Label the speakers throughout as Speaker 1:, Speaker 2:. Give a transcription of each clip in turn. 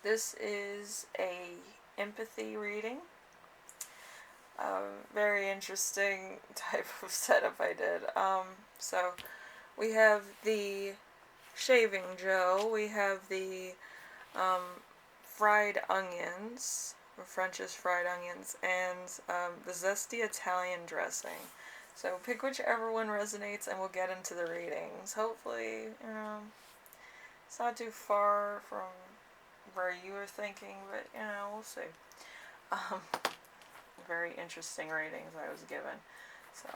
Speaker 1: This is a empathy reading. Very interesting type of setup I did. So we have the shaving gel, we have the fried onions, or French's fried onions, and the zesty Italian dressing. So pick whichever one resonates and we'll get into the readings. Hopefully, it's not too far from where you were thinking, but we'll see. Um, Very interesting readings I was given. So,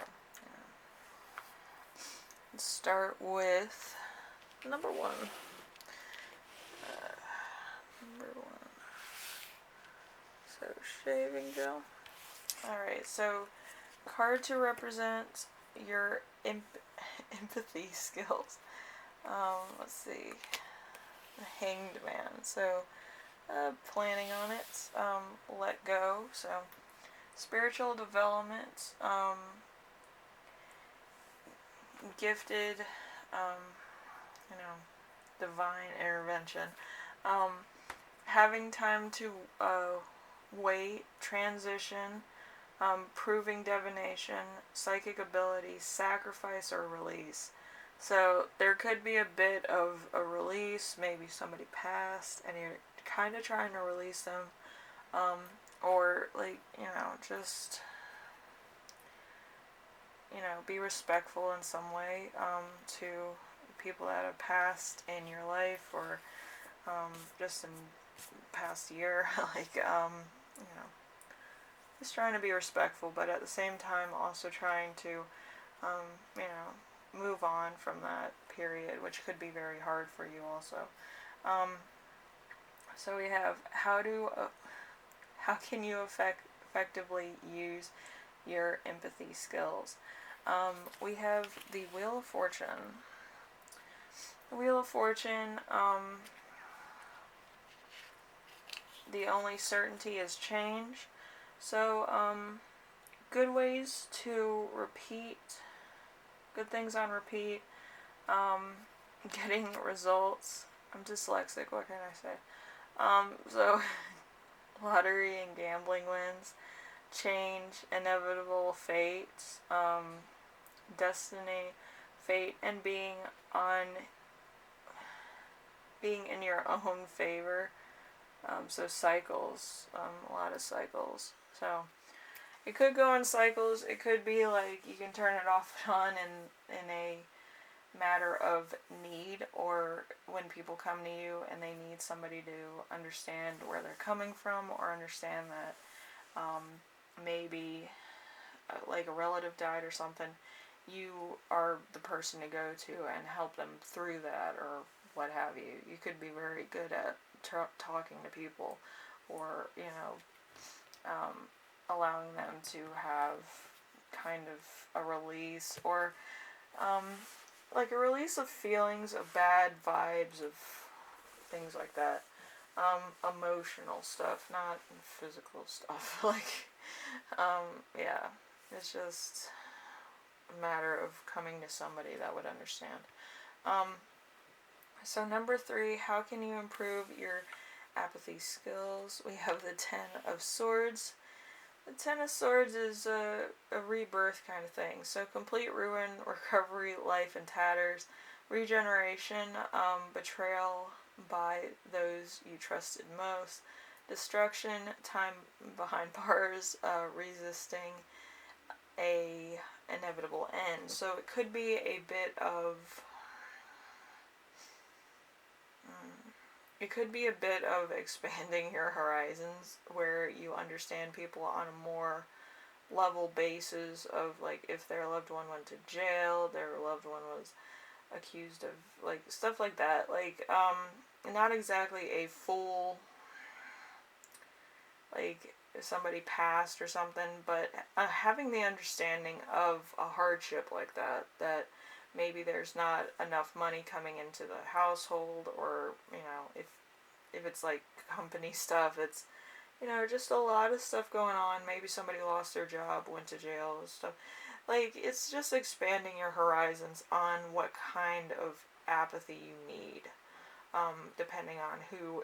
Speaker 1: let's start with number one. Number one. So, shaving gel. Alright, so card to represent your empathy skills. Let's see. The Hanged Man. So, planning on it. Let go. So, spiritual development. Gifted. Divine intervention. Having time to wait, transition, proving divination, psychic ability, sacrifice, or release. So there could be a bit of a release, maybe somebody passed and you're kind of trying to release them, or just be respectful in some way to people that have passed in your life, or just in past year, just trying to be respectful, but at the same time also trying to, move on from that period, which could be very hard for you also. So we have how can you effectively use your empathy skills. We have the Wheel of Fortune. The Wheel of Fortune, the only certainty is change. So, good ways to repeat, good things on repeat, getting results. I'm dyslexic, what can I say? So, lottery and gambling wins, change, inevitable fate, destiny, fate, and being in your own favor. So cycles, a lot of cycles. So it could go in cycles. It could be like you can turn it off and on in a matter of need, or when people come to you and they need somebody to understand where they're coming from, or understand that maybe like a relative died or something, you are the person to go to and help them through that, or what have you. You could be very good at talking to people, or allowing them to have kind of a release, or like a release of feelings, of bad vibes, of things like that. Emotional stuff, not physical stuff. Yeah, it's just a matter of coming to somebody that would understand. So number 3, how can you improve your apathy skills? We have the 10 of Swords. The 10 of Swords is a rebirth kind of thing. So complete ruin, recovery, life in tatters, regeneration, betrayal by those you trusted most, destruction, time behind bars, resisting a inevitable end. So it could be a bit of expanding your horizons, where you understand people on a more level basis of, like, if their loved one went to jail, their loved one was accused of, like, stuff like that. Like, not exactly a full, like, if somebody passed or something, but having the understanding of a hardship like that, that maybe there's not enough money coming into the household, or, if it's like company stuff, it's, just a lot of stuff going on. Maybe somebody lost their job, went to jail, stuff. Like, it's just expanding your horizons on what kind of apathy you need. depending on who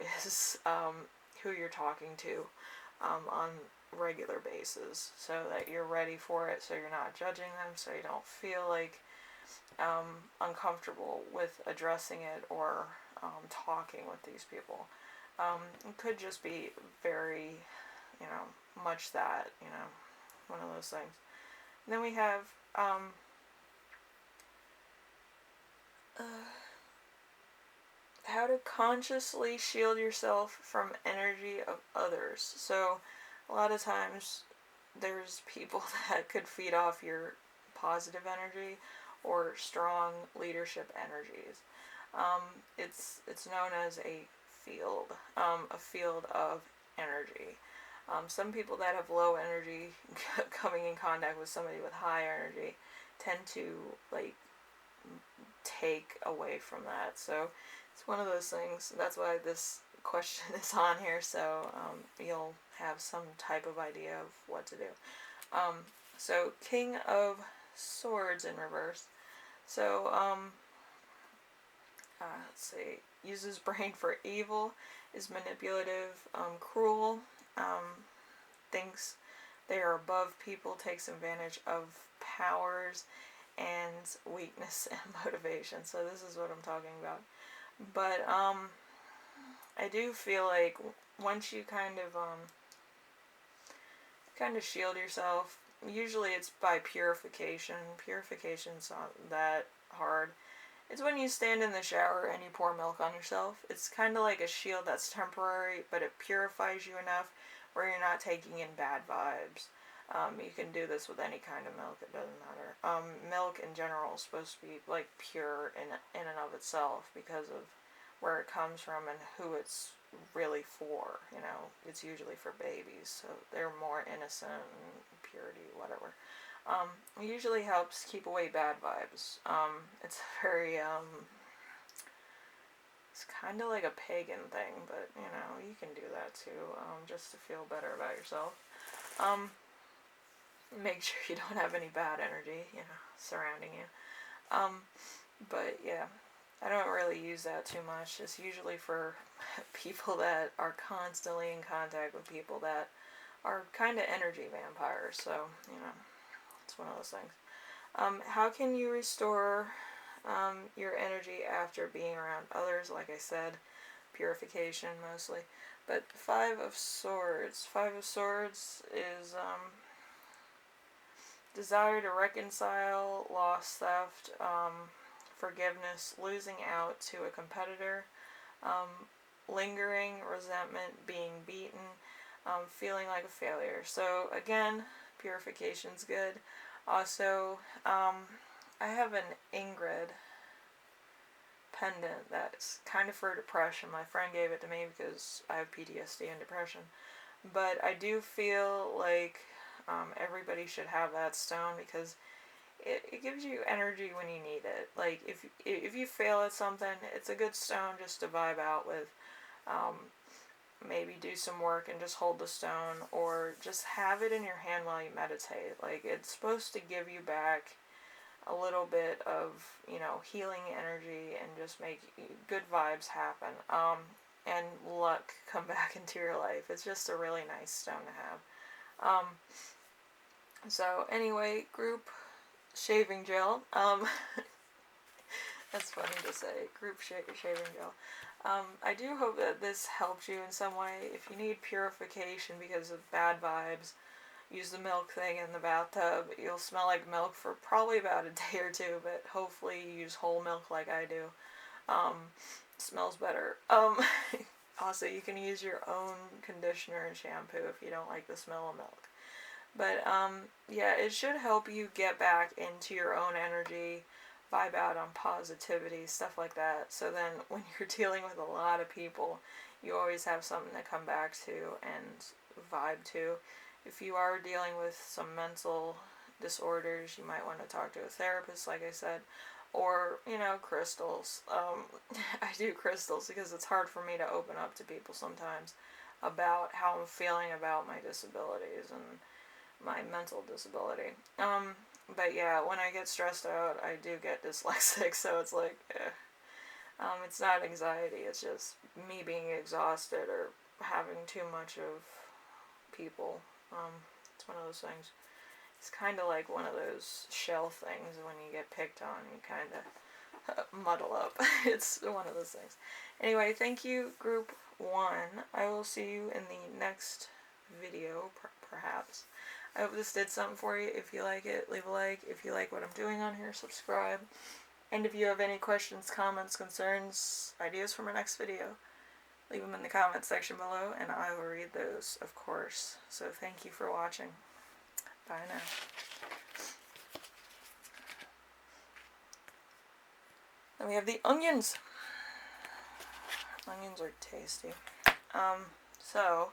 Speaker 1: you're talking to on regular basis, so that you're ready for it, so you're not judging them, so you don't feel like uncomfortable with addressing it or talking with these people. It could just be very, much that, one of those things. And then we have how to consciously shield yourself from energy of others. So a lot of times there's people that could feed off your positive energy or strong leadership energies. It's known as a field of energy. Some people that have low energy coming in contact with somebody with high energy tend to take away from that. So it's one of those things. That's why this question is on here, so you'll have some type of idea of what to do. So King of Swords in reverse. So let's see. Uses brain for evil. Is manipulative. Cruel. Thinks they are above people. Takes advantage of powers and weakness and motivation. So this is what I'm talking about. But I do feel like once you kind of shield yourself, usually it's by purification. Purification's not that hard. It's when you stand in the shower and you pour milk on yourself. It's kind of like a shield that's temporary, but it purifies you enough where you're not taking in bad vibes. You can do this with any kind of milk, it doesn't matter. Milk in general is supposed to be like pure in and of itself because of where it comes from and who it's really for. It's usually for babies, so they're more innocent and purity, whatever. It usually helps keep away bad vibes. It's very, it's kind of like a pagan thing, but you can do that too, just to feel better about yourself. Make sure you don't have any bad energy, surrounding you. But yeah, I don't really use that too much. It's usually for people that are constantly in contact with people that are kind of energy vampires. So, it's one of those things. How can you restore your energy after being around others? Like I said, purification mostly. But Five of Swords. Five of Swords is desire to reconcile, loss, theft, forgiveness, losing out to a competitor, lingering resentment, being beaten, feeling like a failure. So again, purification's good. Also, I have an Ingrid pendant that's kind of for depression. My friend gave it to me because I have PTSD and depression. But I do feel like everybody should have that stone because it gives you energy when you need it. Like if you fail at something, it's a good stone just to vibe out with. Maybe do some work and just hold the stone, or just have it in your hand while you meditate. Like it's supposed to give you back a little bit of healing energy and just make good vibes happen. And luck come back into your life. It's just a really nice stone to have. So anyway, group shaving gel. That's funny to say. Group shaving gel. I do hope that this helped you in some way. If you need purification because of bad vibes, use the milk thing in the bathtub. You'll smell like milk for probably about a day or two, but hopefully you use whole milk like I do. It smells better. Also, you can use your own conditioner and shampoo if you don't like the smell of milk. But, yeah, it should help you get back into your own energy, vibe out on positivity, stuff like that. So then when you're dealing with a lot of people, you always have something to come back to and vibe to. If you are dealing with some mental disorders, you might want to talk to a therapist, like I said, or, crystals. I do crystals because it's hard for me to open up to people sometimes about how I'm feeling about my disabilities and my mental disability. But yeah, when I get stressed out, I do get dyslexic, so it's like, It's not anxiety, it's just me being exhausted or having too much of people. It's one of those things. It's kind of like one of those shell things when you get picked on, you kind of muddle up. It's one of those things. Anyway, thank you, Group 1. I will see you in the next video, perhaps. I hope this did something for you. If you like it, leave a like. If you like what I'm doing on here, subscribe. And if you have any questions, comments, concerns, ideas for my next video, leave them in the comment section below, and I will read those, of course. So thank you for watching. Bye now. Then we have the onions. Onions are tasty. So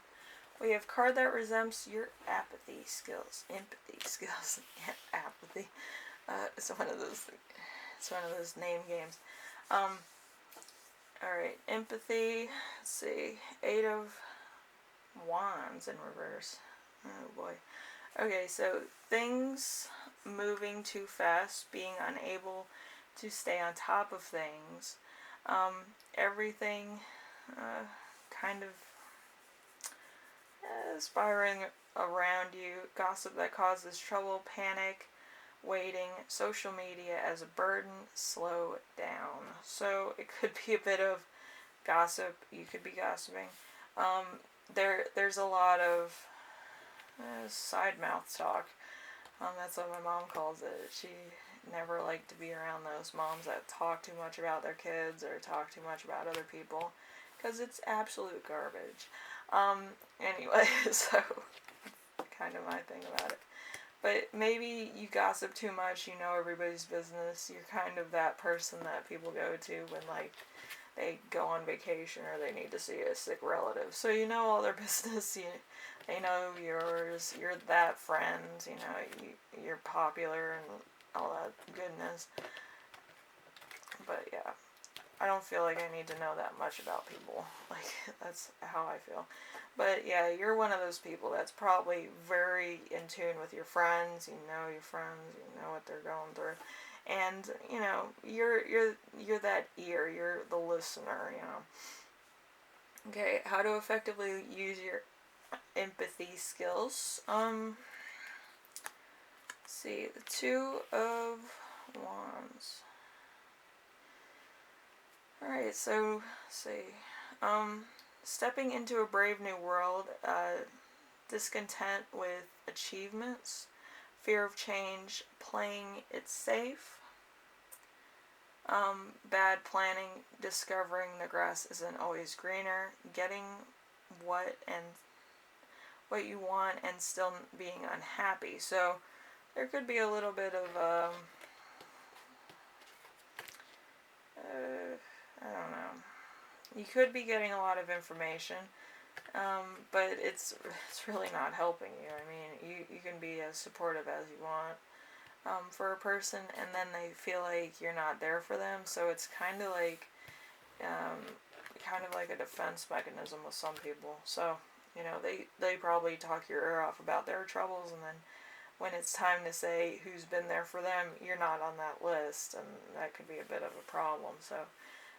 Speaker 1: we have card that resents your apathy skills. Empathy skills. Apathy. It's one of those. It's one of those name games. Alright, empathy. Let's see. 8 of Wands in reverse. Oh boy. Okay, so things moving too fast, being unable to stay on top of things, everything kind of spiraling around you, gossip that causes trouble, panic, waiting, social media as a burden, slow down. So it could be a bit of gossip, you could be gossiping. There's a lot of side mouth talk. That's what my mom calls it. She never liked to be around those moms that talk too much about their kids or talk too much about other people, because it's absolute garbage. Anyway, so kind of my thing about it. But maybe you gossip too much, you know everybody's business. You're kind of that person that people go to when, like, they go on vacation or they need to see a sick relative. So you know all their business. They know yours. You're that friend. You know, you're popular and all that goodness. But yeah, I don't feel like I need to know that much about people. Like, that's how I feel. But yeah, you're one of those people that's probably very in tune with your friends. You know your friends. You know what they're going through. And, you know, you're that ear, you're the listener, you know. Okay, how to effectively use your empathy skills. Let's see, the 2 of Wands. Alright, so, let's see. Stepping into a brave new world, discontent with achievements, fear of change, playing it safe. Bad planning, discovering the grass isn't always greener, getting what you want and still being unhappy. So there could be a little bit of I don't know. You could be getting a lot of information, but it's really not helping you. I mean, you can be as supportive as you want for a person, and then they feel like you're not there for them. So it's kind of like a defense mechanism with some people. So, you know, they probably talk your ear off about their troubles, and then when it's time to say who's been there for them, you're not on that list, and that could be a bit of a problem. So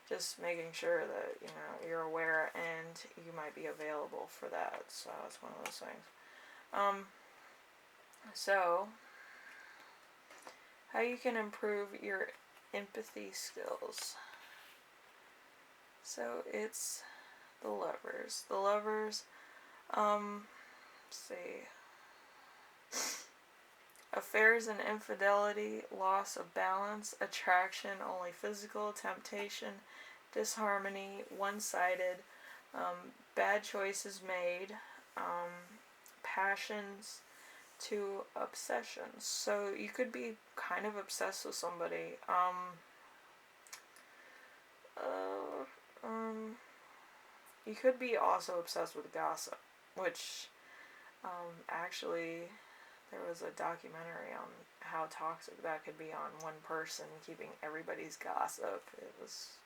Speaker 1: just making sure that, you know, you're aware and you might be available for that. So it's one of those things. So how you can improve your empathy skills. So it's the Lovers. The Lovers, let's see. Affairs and infidelity, loss of balance, attraction only physical, temptation, disharmony, one-sided, bad choices made, passions to obsessions. So you could be kind of obsessed with somebody. You could be also obsessed with gossip, which actually there was a documentary on how toxic that could be on one person, keeping everybody's gossip. It was,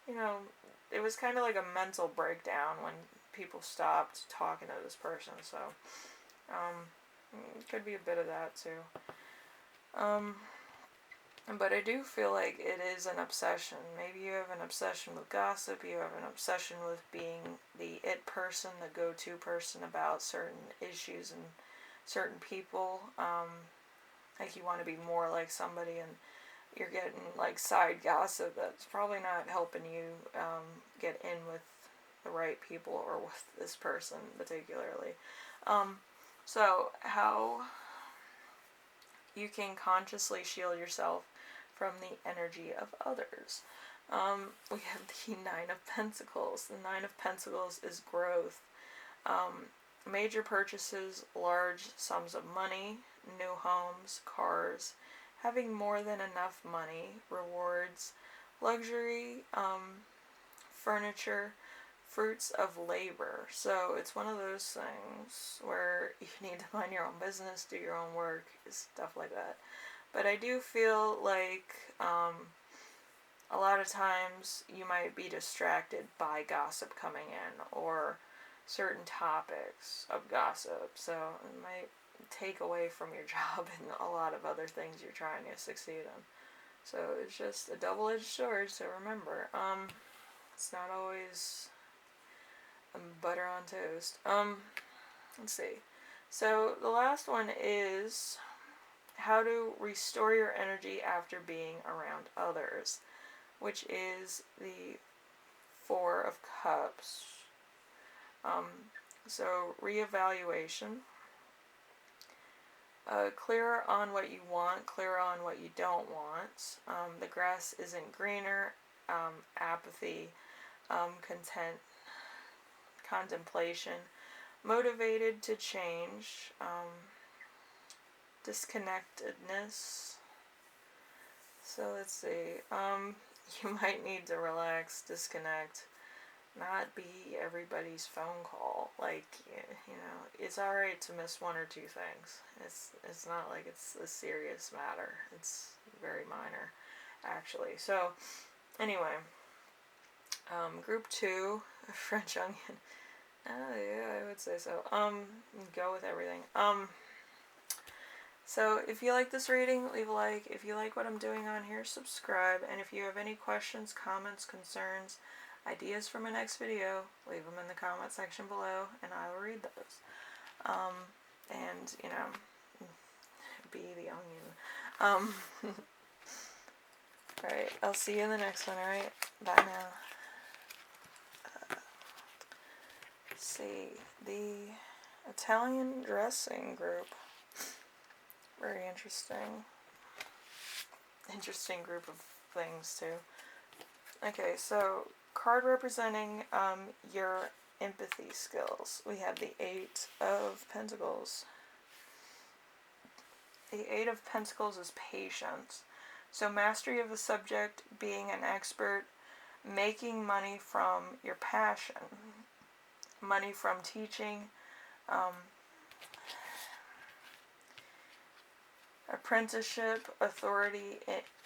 Speaker 1: you know, it was kind of like a mental breakdown when people stopped talking to this person. So it could be a bit of that too. But I do feel like it is an obsession. Maybe you have an obsession with gossip, you have an obsession with being the it person, the go-to person about certain issues and certain people. Like you want to be more like somebody, and you're getting like side gossip that's probably not helping you get in with the right people or with this person particularly. So how you can consciously shield yourself from the energy of others. We have the Nine of Pentacles. The Nine of Pentacles is growth. Major purchases, large sums of money, new homes, cars, having more than enough money, rewards, luxury, furniture, fruits of labor. So it's one of those things where you need to mind your own business, do your own work, stuff like that. But I do feel like a lot of times you might be distracted by gossip coming in or certain topics of gossip. So it might take away from your job and a lot of other things you're trying to succeed in. So it's just a double-edged sword, so remember, it's not always butter on toast. Let's see. So the last one is how to restore your energy after being around others, which is the Four of Cups. So reevaluation. Clear on what you want, clear on what you don't want. The grass isn't greener. Apathy, content, contemplation, motivated to change, disconnectedness. So let's see. You might need to relax, disconnect, not be everybody's phone call. Like, you know, it's alright to miss one or two things. It's not like it's a serious matter. It's very minor, actually. So, anyway, group 2, French onion. Yeah, I would say so. Go with everything. So if you like this reading, leave a like. If you like what I'm doing on here, subscribe. And if you have any questions, comments, concerns, ideas for my next video, leave them in the comment section below, and I will read those. And, you know, be the onion. Alright, I'll see you in the next one, alright? Bye now. Let's see, the Italian dressing group. Very interesting. Interesting group of things, too. Okay, so card representing your empathy skills. We have the Eight of Pentacles. The Eight of Pentacles is patience. So mastery of the subject, being an expert, making money from your passion, money from teaching, apprenticeship, authority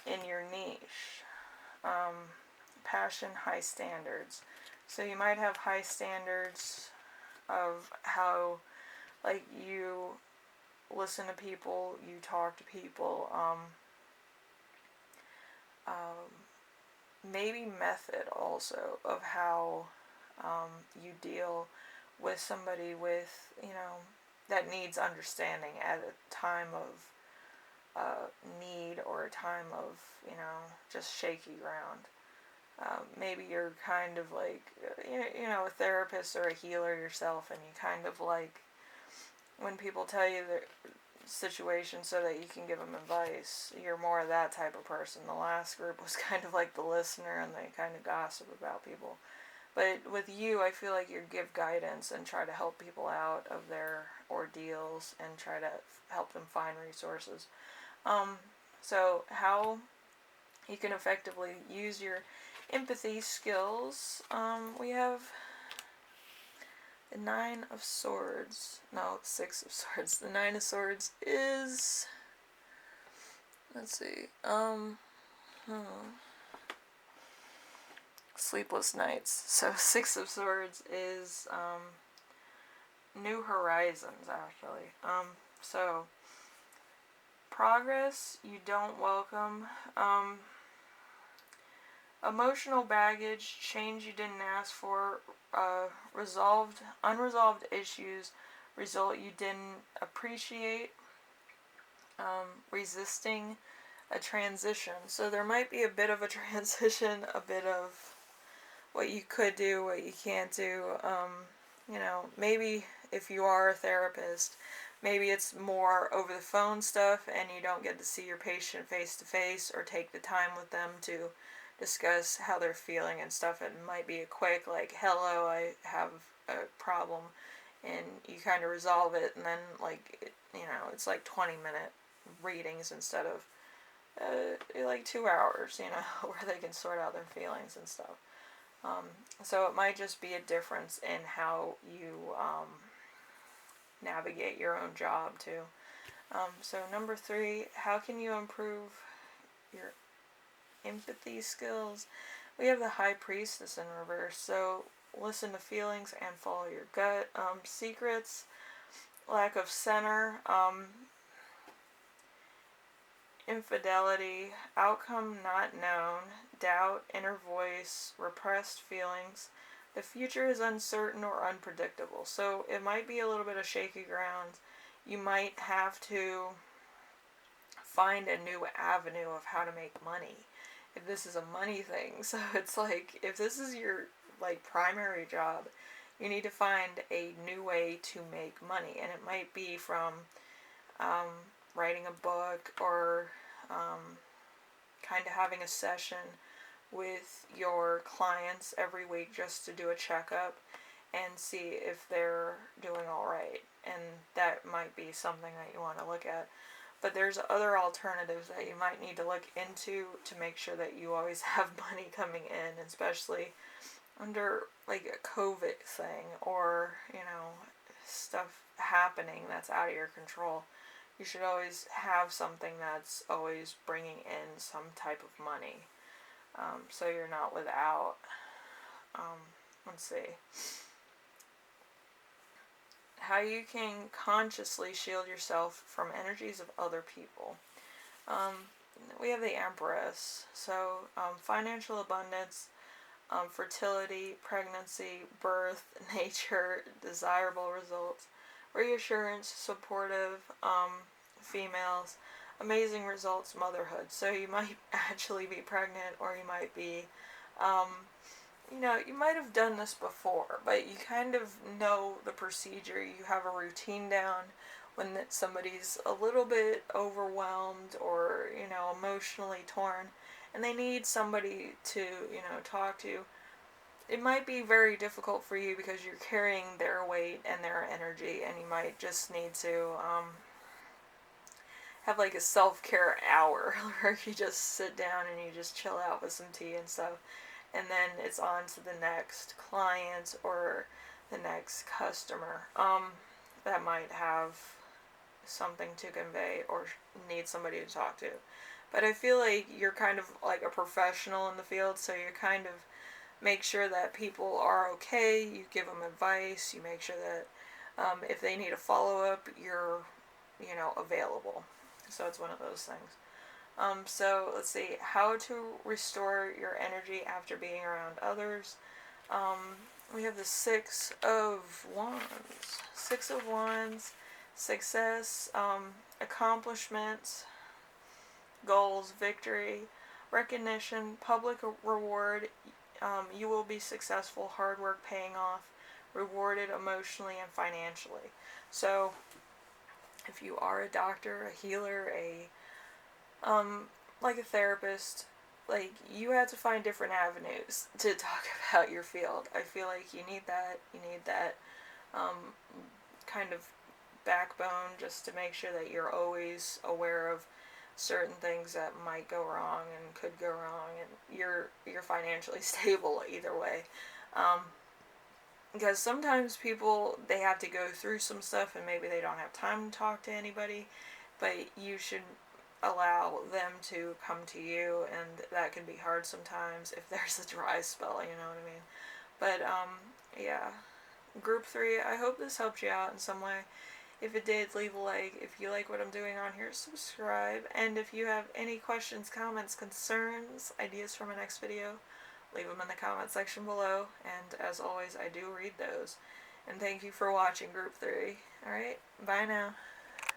Speaker 1: in your niche, passion, high standards. So you might have high standards of how, like, you listen to people, you talk to people, maybe method also of how you deal with somebody with, you know, that needs understanding at a time of need or a time of, you know, just shaky ground. Maybe you're kind of like, you know, a therapist or a healer yourself, and you kind of like when people tell you their situation so that you can give them advice. You're more of that type of person. The last group was kind of like the listener, and they kind of gossip about people. But with you, I feel like you give guidance and try to help people out of their ordeals and try to help them find resources. So how you can effectively use your empathy skills. We have the Nine of Swords. No, Six of Swords. The Nine of Swords is, let's see, sleepless nights. So Six of Swords is new horizons, actually. So progress you don't welcome. Emotional baggage, change you didn't ask for, unresolved issues, result you didn't appreciate, resisting a transition. So there might be a bit of a transition, a bit of what you could do, what you can't do. Maybe if you are a therapist, maybe it's more over the phone stuff and you don't get to see your patient face to face or take the time with them to discuss how they're feeling and stuff. It might be a quick, like, hello, I have a problem, and you kind of resolve it, and then, it's like 20-minute readings instead of like 2 hours, where they can sort out their feelings and stuff. So it might just be a difference in how you navigate your own job too. So number 3, how can you improve your empathy skills? We have the High Priestess in reverse. So listen to feelings and follow your gut. Secrets, lack of center, infidelity, outcome not known, doubt, inner voice, repressed feelings. The future is uncertain or unpredictable. So it might be a little bit of shaky ground. You might have to find a new avenue of how to make money, if this is a money thing. So it's like, if this is your primary job, you need to find a new way to make money. And it might be from writing a book, or kind of having a session with your clients every week just to do a checkup and see if they're doing all right. And that might be something that you want to look at. But there's other alternatives that you might need to look into to make sure that you always have money coming in, especially under like a COVID thing, or stuff happening that's out of your control. You should always have something that's always bringing in some type of money, so you're not without. Let's see. How you can consciously shield yourself from energies of other people. We have the Empress. So financial abundance, fertility, pregnancy, birth, nature, desirable results, reassurance, supportive, females, amazing results, motherhood. So you might actually be pregnant, or you might be, you might have done this before, but you kind of know the procedure. You have a routine down when somebody's a little bit overwhelmed or, emotionally torn, and they need somebody to, talk to. It might be very difficult for you because you're carrying their weight and their energy, and you might just need to have like a self-care hour where you just sit down and you just chill out with some tea and stuff, and then it's on to the next client or the next customer that might have something to convey or need somebody to talk to. But I feel like you're kind of like a professional in the field, so you kind of make sure that people are okay, you give them advice, you make sure that if they need a follow-up, you're, available. So it's one of those things. So let's see, how to restore your energy after being around others. We have the Six of Wands. Six of Wands, success, accomplishments, goals, victory, recognition, public reward. You will be successful, hard work paying off, rewarded emotionally and financially. So if you are a doctor, a healer, like a therapist, like, you have to find different avenues to talk about your field. I feel like you need that kind of backbone just to make sure that you're always aware of certain things that might go wrong and could go wrong, and you're financially stable either way. Because sometimes people, they have to go through some stuff and maybe they don't have time to talk to anybody, but you should allow them to come to you, and that can be hard sometimes if there's a dry spell, you know what I mean? But yeah, group 3, I hope this helped you out in some way. If it did, leave a like. If you like what I'm doing on here, subscribe. And if you have any questions, comments, concerns, ideas for my next video, leave them in the comment section below. And as always, I do read those. And thank you for watching Group 3. Alright, bye now.